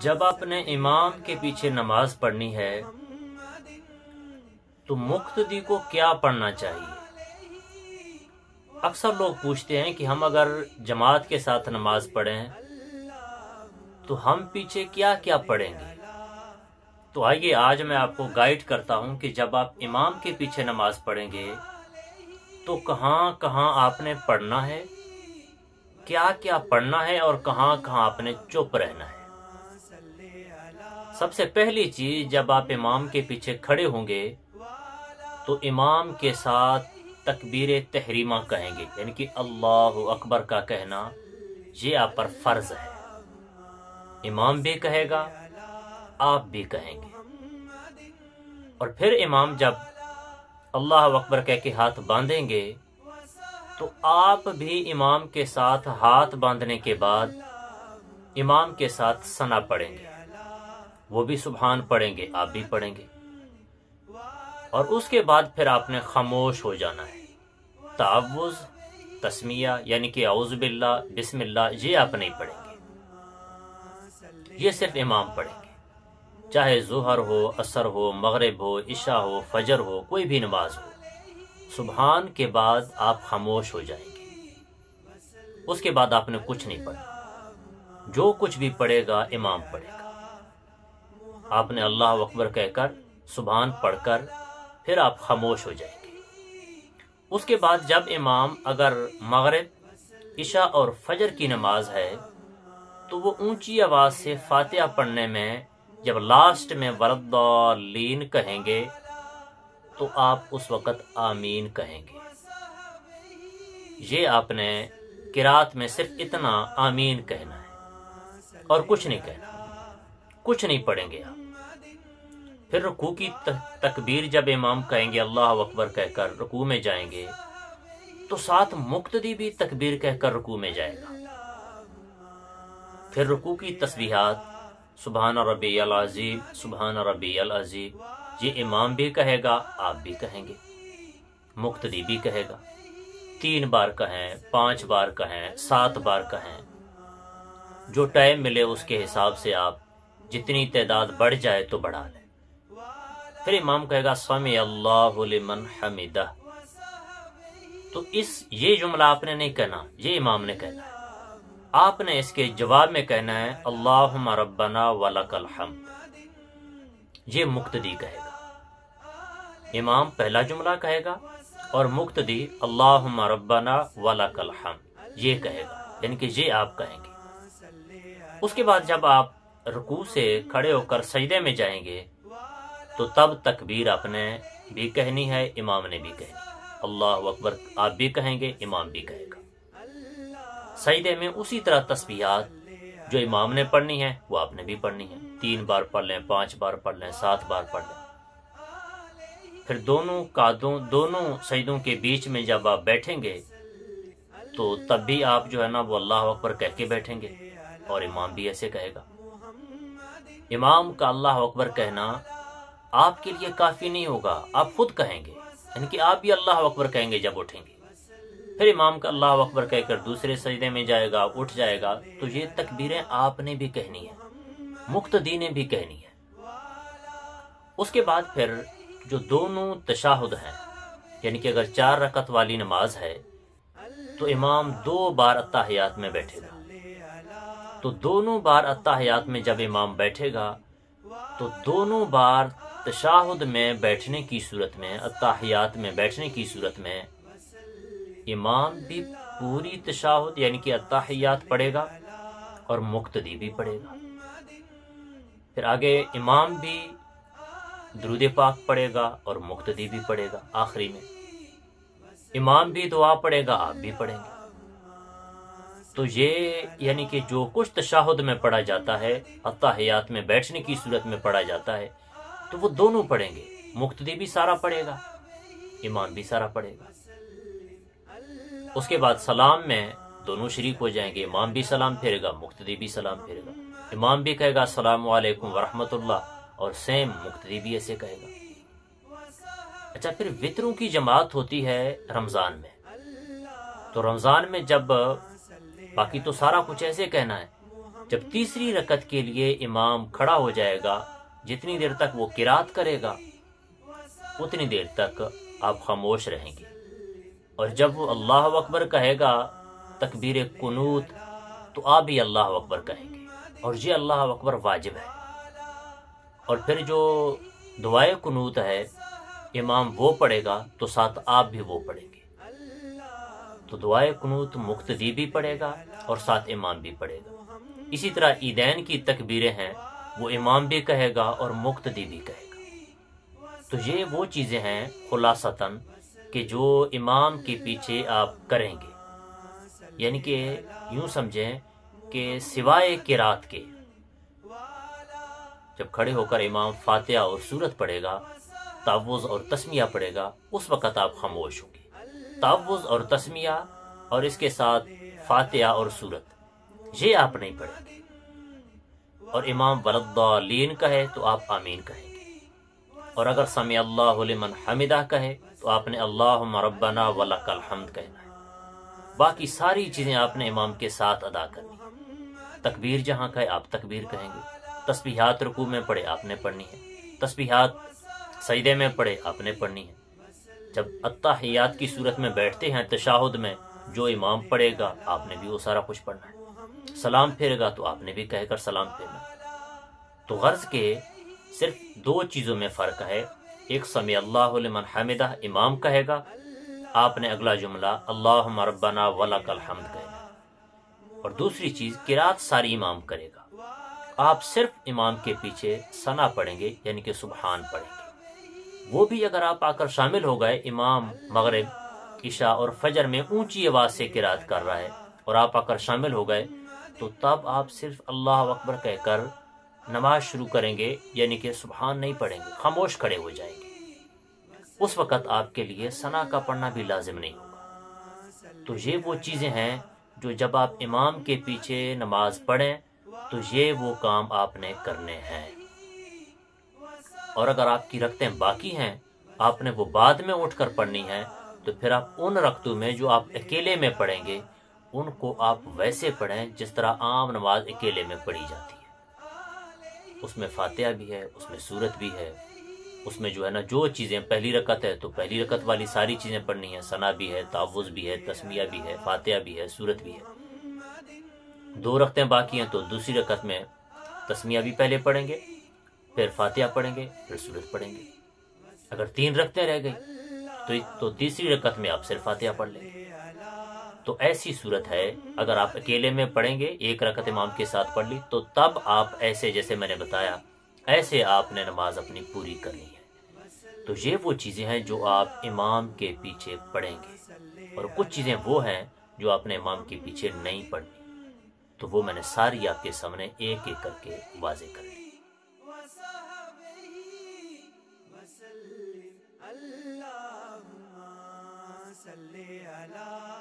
جب آپ نے امام کے پیچھے نماز پڑھنی ہے تو مقتدی کو کیا پڑھنا چاہیے؟ اکثر لوگ پوچھتے ہیں کہ ہم اگر جماعت کے ساتھ نماز پڑھیں تو ہم پیچھے کیا کیا پڑھیں گے؟ تو آئیے آج میں آپ کو گائیڈ کرتا ہوں کہ جب آپ امام کے پیچھے نماز پڑھیں گے تو کہاں کہاں آپ نے پڑھنا ہے، کیا کیا پڑھنا ہے اور کہاں کہاں آپ نے چپ رہنا ہے۔ سب سے پہلی چیز، جب آپ امام کے پیچھے کھڑے ہوں گے تو امام کے ساتھ تکبیر تحریمہ کہیں گے، یعنی کہ اللہ اکبر کا کہنا یہ آپ پر فرض ہے۔ امام بھی کہے گا، آپ بھی کہیں گے، اور پھر امام جب اللہ اکبر کہہ کے ہاتھ باندھیں گے تو آپ بھی امام کے ساتھ ہاتھ باندھنے کے بعد امام کے ساتھ ثنا پڑھیں گے، وہ بھی سبحان پڑھیں گے، آپ بھی پڑھیں گے، اور اس کے بعد پھر آپ نے خاموش ہو جانا ہے۔ تعوذ، تسمیہ یعنی کہ اعوذ باللہ، بسم اللہ، یہ آپ نہیں پڑھیں گے، یہ صرف امام پڑھیں گے، چاہے ظہر ہو، عصر ہو، مغرب ہو، عشاء ہو، فجر ہو، کوئی بھی نماز ہو۔ سبحان کے بعد آپ خاموش ہو جائیں گے، اس کے بعد آپ نے کچھ نہیں پڑھا، جو کچھ بھی پڑھے گا امام پڑھے گا۔ آپ نے اللہ اکبر کہہ کر سبحان پڑھ کر پھر آپ خاموش ہو جائیں گے۔ اس کے بعد جب امام اگر مغرب، عشاء اور فجر کی نماز ہے تو وہ اونچی آواز سے فاتحہ پڑھنے میں جب لاسٹ میں ولضالین کہیں گے تو آپ اس وقت آمین کہیں گے۔ یہ آپ نے قرات میں صرف اتنا آمین کہنا ہے اور کچھ نہیں کہنا، کچھ نہیں پڑھیں گے آپ۔ پھر رکوع کی تکبیر جب امام کہیں گے اللہ اکبر کہہ کر رکوع میں جائیں گے تو ساتھ مقتدی بھی تکبیر کہہ کر رکوع میں جائے گا۔ پھر رکوع کی تسبیحات سبحان ربی العظیم، سبحان ربی العظیم، یہ امام بھی کہے گا، آپ بھی کہیں گے، مقتدی بھی کہے گا۔ 3 بار کہیں، 5 بار کہیں، 7 بار کہیں، جو ٹائم ملے اس کے حساب سے آپ جتنی تعداد بڑھ جائے تو بڑھا لیں۔ پھر امام کہے گا سمع اللہ لمن حمدہ، تو یہ جملہ آپ نے نہیں کہنا، یہ امام نے کہنا ہے۔ آپ نے اس کے جواب میں کہنا ہے اللہم ربنا ولک الحمد، یہ مقتدی کہے گا۔ امام پہلا جملہ کہے گا اور مقتدی اللہم ربنا ولک الحمد یہ کہے گا، یعنی کہ یہ آپ کہیں گے۔ اس کے بعد جب آپ رکوع سے کھڑے ہو کر سجدے میں جائیں گے تو تب تکبیر آپ نے بھی کہنی ہے، امام نے بھی کہنی ہے۔ اللہ اکبر آپ بھی کہیں گے، امام بھی کہے گا۔ سجدے میں اسی طرح تسبیحات جو امام نے پڑھنی ہے وہ آپ نے بھی پڑھنی ہے، 3 بار پڑھ لیں، 5 بار پڑھ لیں، 7 بار پڑھ لیں۔ پھر دونوں سجدوں کے بیچ میں جب آپ بیٹھیں گے تو تب بھی آپ جو ہے نا وہ اللہ اکبر کہہ کے بیٹھیں گے اور امام بھی ایسے کہے گا۔ امام کا اللہ اکبر کہنا آپ کے لیے کافی نہیں ہوگا، آپ خود کہیں گے، یعنی کہ آپ بھی اللہ اکبر کہیں گے جب اٹھیں گے۔ پھر امام کا اللہ اکبر کہہ کر دوسرے سجدے میں جائے گا، اٹھ جائے گا، تو یہ تکبیریں آپ نے بھی کہنی ہے، مقتدی نے بھی کہنی ہے۔ اس کے بعد پھر جو دونوں تشہد ہیں، یعنی کہ اگر 4 رکعت والی نماز ہے تو امام 2 بار اتحیات میں بیٹھے گا، تو دونوں بار اتحیات میں جب امام بیٹھے گا تو دونوں بار تشہد میں بیٹھنے کی صورت میں، اتحیات میں بیٹھنے کی صورت میں امام بھی پوری تشہد یعنی کہ اتحیات پڑھے گا اور مقتدی بھی پڑھے گا۔ پھر آگے امام بھی درود پاک پڑھے گا اور مقتدی بھی پڑھے گا۔ آخری میں امام بھی دعا پڑھے گا، آپ بھی پڑھیں گے۔ تو یہ یعنی کہ جو کچھ تشہد میں پڑھا جاتا ہے، اتحیات میں بیٹھنے کی صورت میں پڑھا جاتا ہے، تو وہ دونوں پڑھیں گے، مقتدی بھی سارا پڑھے گا، امام بھی سارا پڑھے گا۔ اس کے بعد سلام میں دونوں شریک ہو جائیں گے، امام بھی سلام پھیرے گا، مقتدی بھی سلام پھیرے گا۔ امام بھی کہے گا السلام علیکم ورحمۃ اللہ اور سیم مقتدی بھی ایسے کہے گا۔ اچھا، پھر وتروں کی جماعت ہوتی ہے رمضان میں، تو رمضان میں جب باقی تو سارا کچھ ایسے کہنا ہے، جب تیسری رکعت کے لیے امام کھڑا ہو جائے گا، جتنی دیر تک وہ قرات کرے گا اتنی دیر تک آپ خاموش رہیں گے، اور جب وہ اللہ اکبر کہے گا تکبیر قنوت تو آپ بھی اللہ اکبر کہیں گے، اور یہ اللہ اکبر واجب ہے۔ اور پھر جو دعائے قنوت ہے امام وہ پڑھے گا تو ساتھ آپ بھی وہ پڑھیں گے، تو دعائے قنوت مقتدی بھی پڑھے گا اور ساتھ امام بھی پڑھے گا۔ اسی طرح عیدین کی تکبیریں ہیں وہ امام بھی کہے گا اور مقتدی بھی کہے گا۔ تو یہ وہ چیزیں ہیں خلاصتاً کہ جو امام کے پیچھے آپ کریں گے، یعنی کہ یوں سمجھیں کہ سوائے قرات کے جب کھڑے ہو کر امام فاتحہ اور سورت پڑھے گا، تعوذ اور تسمیہ پڑھے گا، اس وقت آپ خاموش ہوں گے۔ تعوذ اور تسمیہ اور اس کے ساتھ فاتحہ اور سورت یہ آپ نہیں پڑھیں گے، اور امام ولضالین کہے تو آپ آمین کہیں گے، اور اگر سمع اللہ لمن حمدہ کہے تو آپ نے اللہم ربنا ولک الحمد کہنا ہے۔ باقی ساری چیزیں آپ نے امام کے ساتھ ادا کرنی ہے۔ تکبیر جہاں کہے آپ تکبیر کہیں گے، تسبیحات رکوع میں پڑھے آپ نے پڑھنی ہے، تسبیحات سجدے میں پڑھے آپ نے پڑھنی ہے۔ جب التحیات کی صورت میں بیٹھتے ہیں تشہد میں جو امام پڑھے گا آپ نے بھی وہ سارا کچھ پڑھنا ہے۔ سلام پھیرے گا تو آپ نے بھی کہہ کر سلام پھیرنا ہے۔ تو غرض کے صرف دو چیزوں میں فرق ہے، ایک سمع اللہ لمن حمدہ امام کہے گا، آپ نے اگلا جملہ اللہم ربنا ولک الحمد کہنا ہے، اور دوسری چیز قرات ساری امام کرے گا، آپ صرف امام کے پیچھے ثنا پڑھیں گے یعنی کہ سبحان پڑھیں گے۔ وہ بھی اگر آپ آ کر شامل ہو گئے، امام مغرب عشاء اور فجر میں اونچی آواز سے قرات کر رہا ہے اور آپ آ کر شامل ہو گئے، تو تب آپ صرف اللہ اکبر کہہ کر نماز شروع کریں گے، یعنی کہ سبحان نہیں پڑھیں گے، خاموش کھڑے ہو جائیں گے۔ اس وقت آپ کے لیے ثنا کا پڑھنا بھی لازم نہیں ہوگا۔ تو یہ وہ چیزیں ہیں جو جب آپ امام کے پیچھے نماز پڑھیں تو یہ وہ کام آپ نے کرنے ہیں، اور اگر آپ کی رکعتیں باقی ہیں آپ نے وہ بعد میں اٹھ کر پڑھنی ہیں، تو پھر آپ ان رکعتوں میں جو آپ اکیلے میں پڑھیں گے ان کو آپ ویسے پڑھیں جس طرح عام نماز اکیلے میں پڑھی جاتی ہے۔ اس میں فاتحہ بھی ہے، اس میں سورت بھی ہے، اس میں جو ہے نا جو چیزیں پہلی رکعت ہے تو پہلی رکعت والی ساری چیزیں پڑھنی ہیں، ثنا بھی ہے، تعوذ بھی ہے، تسمیہ بھی ہے، فاتحہ بھی ہے، سورت بھی ہے۔ دو رکعتیں باقی ہیں تو دوسری رکعت میں تسمیہ بھی پہلے پڑھیں گے، پھر فاتحہ پڑھیں گے، پھر سورت پڑھیں گے۔ اگر تین رکعتیں رہ گئی تو تیسری رکعت میں آپ صرف فاتحہ پڑھ لیں گے۔ تو ایسی صورت ہے اگر آپ اکیلے میں پڑھیں گے، ایک رکعت امام کے ساتھ پڑھ لی، تو تب آپ ایسے جیسے میں نے بتایا ایسے آپ نے نماز اپنی پوری کرنی ہے۔ تو یہ وہ چیزیں ہیں جو آپ امام کے پیچھے پڑھیں گے، اور کچھ چیزیں وہ ہیں جو آپ نے امام کے پیچھے نہیں پڑھنی، تو وہ میں نے ساری آپ کے سامنے ایک ایک کر کے واضح کر دی۔ اللهم صل على